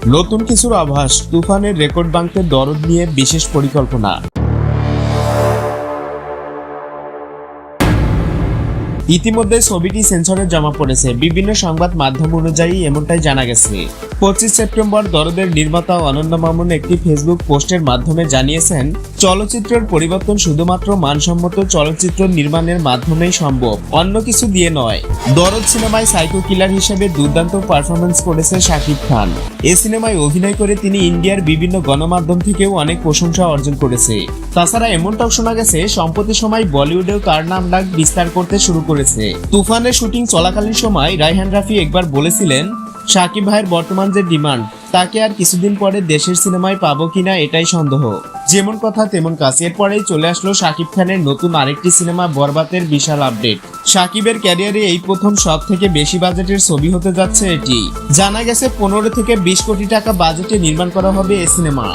নতুন কিছুর আভাস, তুফানের রেকর্ড ভাঙতে দরদ নিয়ে বিশেষ পরিকল্পনা। ইতিমধ্যে ছবিটি সেন্সরে জমা পড়েছে। বিভিন্ন সংবাদ মাধ্যম অনুযায়ী এমনটাই জানা গেছে। 25 সেপ্টেম্বর দরদের নির্মাতা অনন্য মামুন একটি ফেসবুক পোস্টের মাধ্যমে জানিয়েছেন, চলচ্চিত্রের পরিবর্তন শুধুমাত্র মানসম্মত চলচ্চিত্র নির্মাণের মাধ্যমেই সম্ভব, অন্য কিছু দিয়ে নয়। দরদ সিনেমায় সাইকো কিলার হিসেবে দুর্দান্ত পারফরমেন্স করেছে শাকিব খান। এই সিনেমায় অভিনয় করে তিনি ইন্ডিয়ার বিভিন্ন গণমাধ্যম থেকেও অনেক প্রশংসা অর্জন করেছে। তাছাড়া এমনটাও শোনা গেছে, সম্প্রতি সময় বলিউডেও তার নাম ডাক বিস্তার করতে শুরু করেছে। তুফানের শুটিং চলাকালীন সময় রায়হান রাফি একবার বলেছিলেন, শাকিব ভাইয়ের বর্তমান যে ডিমান্ড, তাকে আর কিছুদিন পরে দেশের সিনেমায় পাবো কিনা এটাই সন্দেহ। যেমন কথা তেমন কাজ। এরপরেই চলে আসলো শাকিব খানের নতুন আরেকটি সিনেমা বরবাতের বিশাল আপডেট। শাকিবের ক্যারিয়ারে এই প্রথম সব থেকে বেশি বাজেটের ছবি হতে যাচ্ছে এটি। জানা গেছে 15 থেকে 20 কোটি টাকা বাজেটে নির্মাণ করা হবে এই সিনেমা।